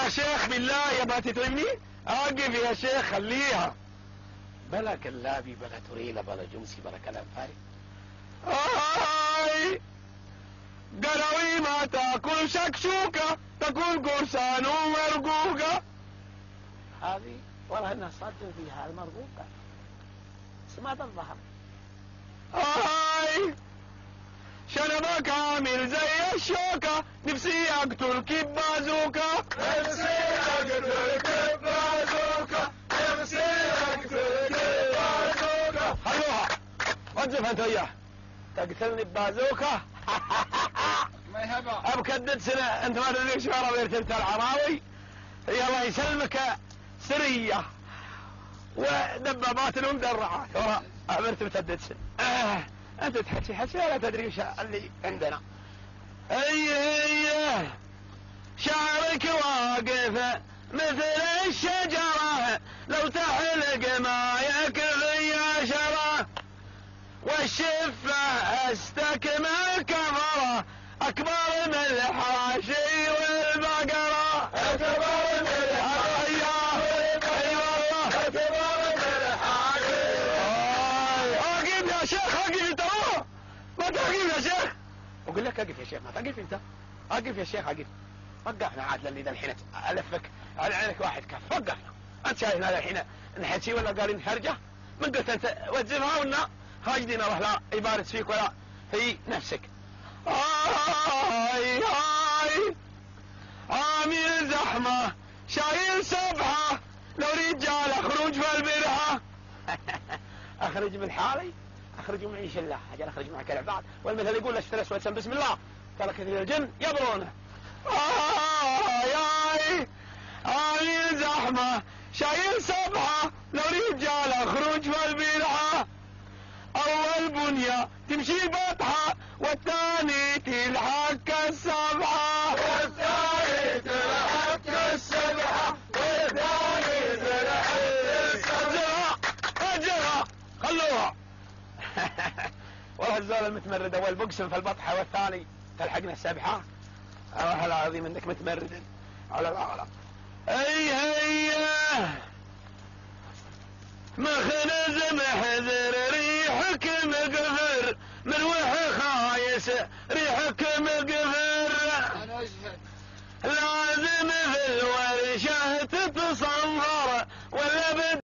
يا شيخ بالله يا تتعبني. اقف يا شيخ خليها. بلا كلابي بلا تريلة بلا جمسي بلا كلام فارغ. قروي ما تاكل شكشوكة تكون قرصان ومرقوقة. هذه والله انها صدق فيها المرقوقة سمعت الظهر. شنبك عامل زي الشوكة نفسي اقتل كبازوكة. نفسي اقتل كبازوكة. نفسي اقتل كبازوكة. خلوها وقف انت وياه. تقتلني ببازوكة. ما يهبى ابكدت سنة انت ما تدري شو عربيت انت العراوي. يا الله يسلمك سرية ودبابات ومدرعات ورا عمرت متدد سنة. انت تحكي حكي ولا تدري وش اللي عندنا. اي شعرك واقف مثل الشجرة لو تحلق ما يكفي عشرة والشفة استكمل كفرة اكبر من الحاشي والبقرة. اكبر من الحاشي والبقرة. اكبر من الحاشي. اقف يا شيخ اقف انت. ما توقف يا شيخ. اقول لك اقف يا شيخ ما توقف انت. اقف يا شيخ اقف. وقفنا عاد للي ذا الحين الفك على عينك واحد كف. وقفنا. انت شايفنا هذا الحين نحكي ولا قال نهرجه؟ من قلت انت وزفها ونا هاجدين الله لا يبارك فيك ولا في نفسك. عامل زحمة شايل سبحة لو رجال اخرج في البرحة. اخرج من حالي اخرج من عيش الله اجل اخرج معك العباد والمثل يقول اشترس واتسم بسم الله ترى كثير الجن يبرونه. عامل زحمة شايل سبحة لو رجال اخرج في البرحة. اول بنية تمشي بطحة والثاني تلحق السبحة. والثاني تلحق السبحة. والثاني تلحق السبحة. اجرها خلوها. والله الزول المتمرد اول بقسم في البطحة والثاني تلحقنا السبحة. والله العظيم انك متمرد على العالم. اي هي مخنز محذر